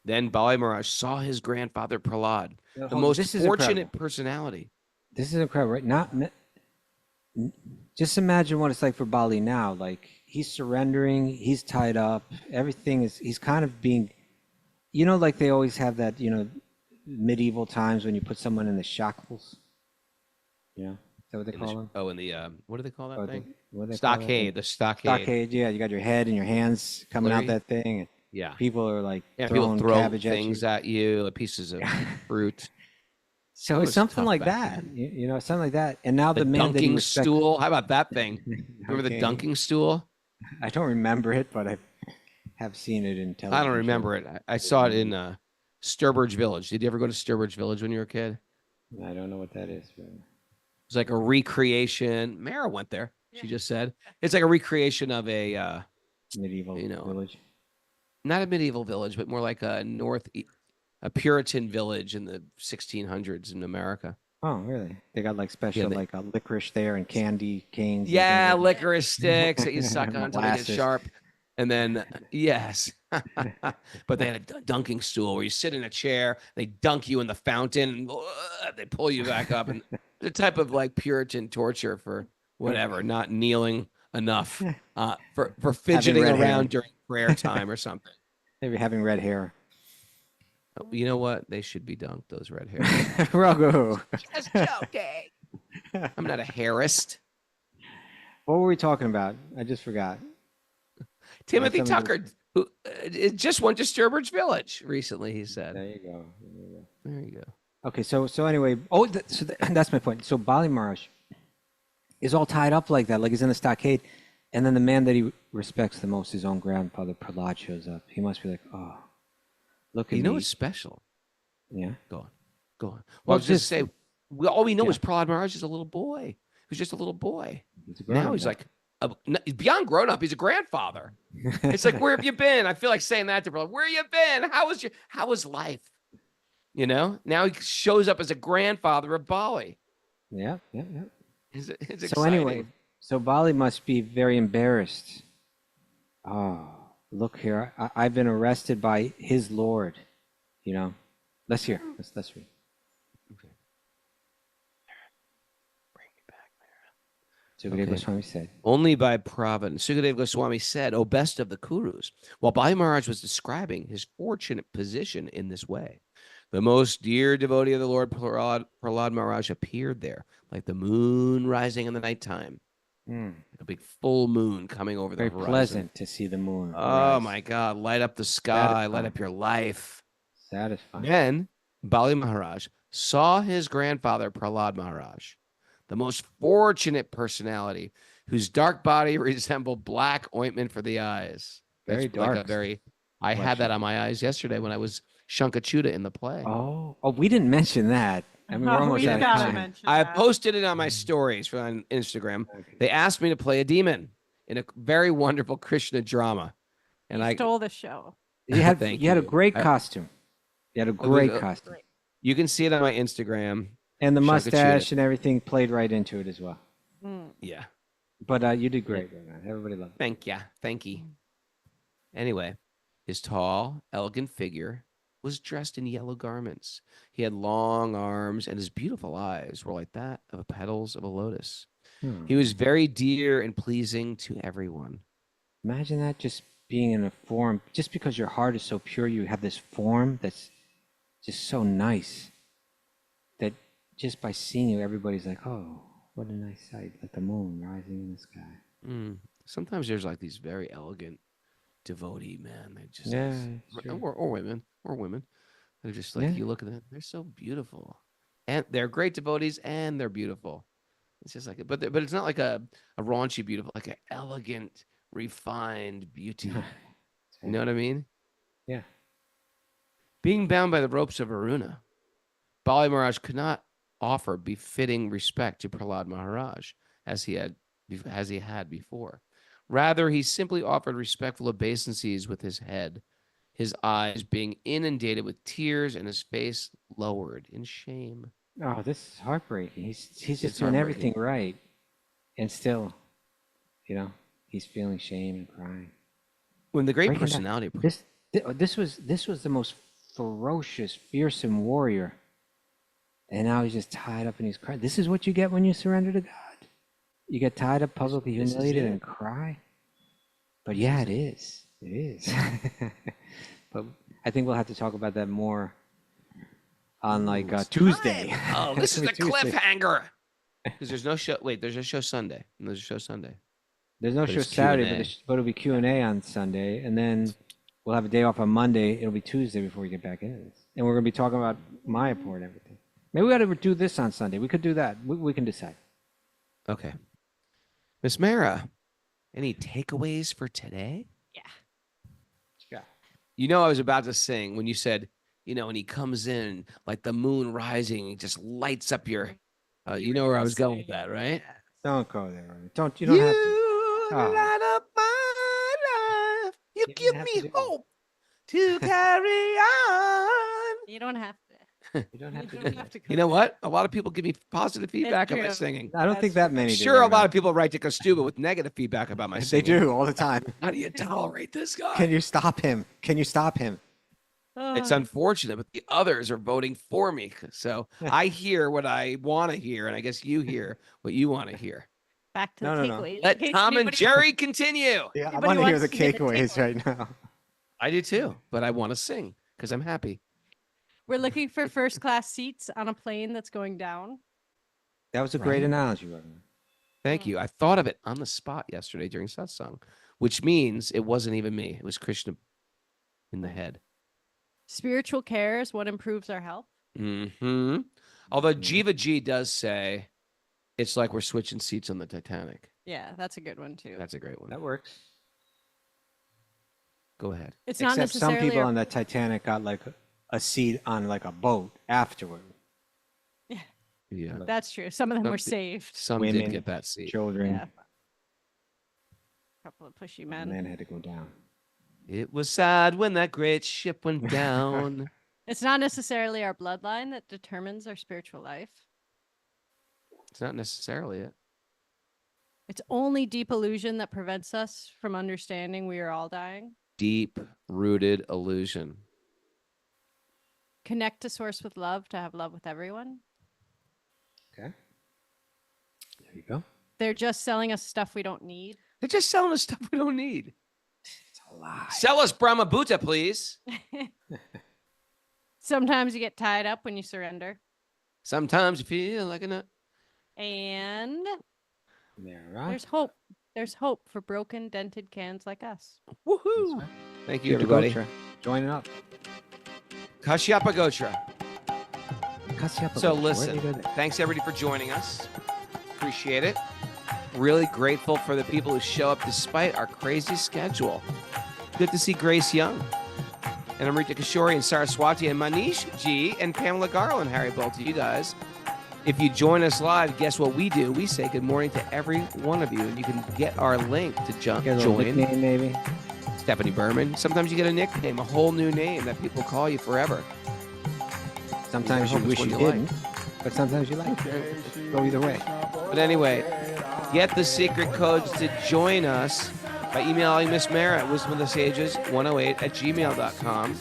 Then Bali Maharaj saw his grandfather Prahlad, the most fortunate personality. This is incredible, right? Just imagine what it's like for Bali now. Like, he's surrendering, he's tied up, everything is, he's kind of being, like they always have that, medieval times when you put someone in the shackles. Is that what they call them? Oh, in the, what do they call that thing? What do they call that Stockade, thing? the stockade. Stockade, yeah. You got your head and your hands coming out that thing. And Yeah. people are like People throwing throw cabbage things at you. like pieces of fruit. So That it's was something tough like back that, something like that. And now The the man that he dunking respects, stool. How about that thing? Remember the Okay. dunking stool? I don't remember it, but I have seen it in television. I don't remember it. I saw it in Sturbridge Village. Did you ever go to Sturbridge Village when you were a kid? It I don't know what that is. But... was like a recreation. Mara went there. She just said it's like a recreation of a medieval village. Not a medieval village, but more like a Puritan village in the 1600s in America. Oh, really? They got like special like licorice there and candy canes. Yeah, licorice sticks that you suck on to make it sharp. And then, yes. But they had a dunking stool where you sit in a chair, they dunk you in the fountain, and they pull you back up. And the type of like Puritan torture for whatever, not kneeling enough for fidgeting around during prayer time or something. Maybe having red hair. You know what? They should be dunked, those red hairs. Raghu. Just joking. I'm not a hairist. What were we talking about? I just forgot. Timothy Tucker, who just went to Sturbridge Village recently, he said. There you go. There you go. Okay, so anyway, that's my point. So Bali Maharaj is all tied up like that, like he's in the stockade, and then the man that he respects the most, his own grandfather Prahlad, shows up. He must be like, oh, Look at You know me. what's special? Yeah. Go on. Go on. Well, Well, I was just just- say, all we know Yeah. is Prahlad Maharaj is a little boy. He was just a little boy. He's a Now grown-up he's like beyond grown up. He's a grandfather. It's like, where have you been? I feel like saying that to Prahlad. Where you been? How was life? You know, now he shows up as a grandfather of Bali. Yeah. It's So exciting. anyway, so Bali must be very embarrassed. Oh, look here. I've been arrested by his Lord. You know, let's hear. Let's read. Okay. Bring me back, Sukadeva Okay. Goswami said. Only by providence. Sukadeva Goswami said, O best of the Kurus, while Bali Maharaj was describing his fortunate position in this way, the most dear devotee of the Lord, Prahlad Maharaj, appeared there like the moon rising in the nighttime, like a big full moon coming over the Very horizon. pleasant to see the moon. Oh rise. my God, light up the sky, light Satisfying. up your life. Satisfying. Then Bali Maharaj saw his grandfather, Prahlad Maharaj, the most fortunate personality whose dark body resembled black ointment for the eyes. Very That's like dark. I had that on my eyes yesterday when I was Shankachuta in the play. Oh, we didn't mention that. I mean, we're almost We've out of gotta time. mention I that. posted it on my stories on Instagram. Okay. They asked me to play a demon in a very wonderful Krishna drama. And You I stole the show. You had Thank you had a you. great costume. You had a was great a- costume, you can see it on my Instagram. and the Shankachuta. mustache and everything played right into it as well. Mm. Yeah. But you did great, Raghunath. Everybody loved it. Thank you. Thank you. Anyway, his tall, elegant figure was dressed in yellow garments. He had long arms, and his beautiful eyes were like that of petals of a lotus. He was very dear and pleasing to everyone. Imagine that, just being in a form, just because your heart is so pure, you have this form that's just so nice that just by seeing you, everybody's like, oh, what a nice sight, like the moon rising in the sky. Sometimes there's like these very elegant devotee men. They just Yeah, sure. or women. They're just like, Yeah. you look at them, they're so beautiful, and they're great devotees, and they're beautiful. It's just like, but it's not like a raunchy beautiful, like an elegant, refined beauty. You know what I mean? Yeah. Being bound by the ropes of Varuna, Bali Maharaj could not offer befitting respect to Prahlad Maharaj as he had before. Rather, he simply offered respectful obeisances with his head, his eyes being inundated with tears and his face lowered in shame. Oh, this is heartbreaking. He's just It's doing heartbreaking. everything right, and still, he's feeling shame and crying. When the great Breaking down. personality, This was the most ferocious, fearsome warrior, and now he's just tied up and he's crying. This is what you get when you surrender to God. You get tied up, puzzled, This is humiliated, it. and cry. But yeah, it is. It is. But I think we'll have to talk about that more on Tuesday. Oh, this is a Tuesday. cliffhanger. Because there's no show. Wait, there's a show Sunday. And there's a show Sunday. There's no But show it's Saturday, Q&A. but it'll be Q&A on Sunday, and then we'll have a day off on Monday. It'll be Tuesday before we get back into this, and we're gonna be talking about Mayapur and everything. Maybe we ought to do this on Sunday. We could do that. We can decide. Okay. Miss Mara, any takeaways for today? Yeah. Yeah. You know, I was about to sing when you said, when he comes in like the moon rising, he just lights up your. You know where I was going with that, right? Don't go there. Ronnie. You don't have to. Oh. Light up my life. You You give don't have me to do it. hope to carry on. You don't have to. You don't have to. You Do don't have that. to go You know there. what? A lot of people give me positive feedback on my true. singing. I don't think that many. do, Sure, a lot Raghunath. of people write to Kaustubha with negative feedback about my They singing. do all the time. How do you tolerate this guy? Can you stop him? Can you stop him? It's unfortunate, but the others are voting for me. So I hear what I want to hear, and I guess you hear what you want to hear. Back to No, the no, no. takeaways. in Let case Tom and anybody- Jerry continue. Yeah, I Anybody want to hear wants the to hear the takeaways takeaways? right now. I do too, but I want to sing because I'm happy. We're looking for first class seats on a plane that's going down. That was a great Right. analogy, Raghunath. Thank you. I thought of it on the spot yesterday during satsang, which means it wasn't even me. It was Krishna in the head. Spiritual care is what improves our health. Although Jiva G does say it's like we're switching seats on the Titanic. Yeah, that's a good one too. That's a great one. That works. Go ahead. It's not Except some necessarily people our- on the Titanic got like a seat on like a boat afterward. Yeah. That's true. Some of them Some were pe- saved. Some Women, did get that seat. children. Yeah. Couple of pushy men. Men had to go down. It was sad when that great ship went down. It's not necessarily our bloodline that determines our spiritual life. It's not necessarily it. It's only deep illusion that prevents us from understanding we are all dying. Deep rooted illusion. Connect to source with love to have love with everyone. Okay. There you go. They're just selling us stuff we don't need. They're just selling us stuff we don't need. It's a lie. Sell us Brahma Buddha, please. Sometimes you get tied up when you surrender. Sometimes you feel like a nut. And There, right? there's hope. There's hope for broken, dented cans like us. Woohoo! Thank you, Give it a everybody. go, join up. Kashyapa Gotra. Kashyapa So Gotra, listen, where do you go there? thanks everybody for joining us. Appreciate it. Really grateful for the people who show up despite our crazy schedule. Good to see Grace Young and Amrita Kishore and Saraswati and Manish G and Pamela Garland, Harry Bolt, to you guys. If you join us live, guess what we do? We say good morning to every one of you, and you can get our link to Get a little join. nickname, maybe. Stephanie Berman. Sometimes you get a nickname, a whole new name that people call you forever. Sometimes I you hope wish it's you one you didn't, but sometimes you like it. Go either way. But anyway, get the secret codes to join us by emailing Miss Mara at wisdomofthesages108@gmail.com.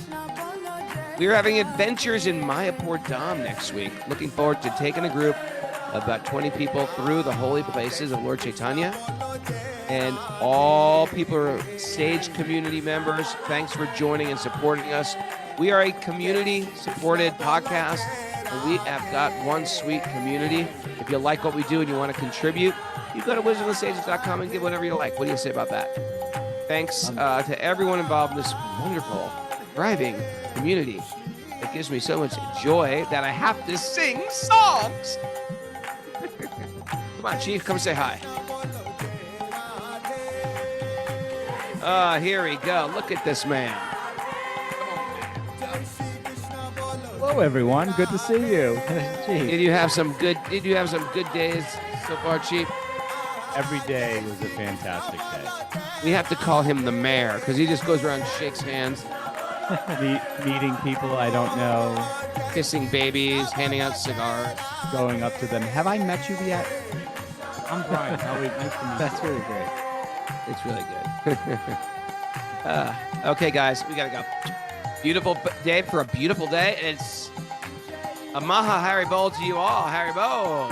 We are having adventures in Mayapur Dham next week. Looking forward to taking a group of about 20 people through the holy places of Lord Chaitanya. And all people are Sage community members. Thanks for joining and supporting us. We are a community-supported podcast, and we have got one sweet community. If you like what we do and you want to contribute, you go to wisdomofthesages.com and give whatever you like. What do you say about that? Thanks to everyone involved in this wonderful, thriving community that gives me so much joy that I have to sing songs. Come on, Chief, come say hi. Here we go. Look at this man. Hello, everyone. Good to see you. Gee, Did you have some good days so far, Chief? Every day was a fantastic day. We have to call him the mayor because he just goes around and shakes hands, Meeting people I don't know, kissing babies, handing out cigars. going up to them. Have I met you yet? I'm Brian. How are you? Nice to meet that's really great. It's really good. Okay, guys, we gotta go. Beautiful day for a beautiful day, and it's a Maha Harry Bowl to you all. Harry Bowl.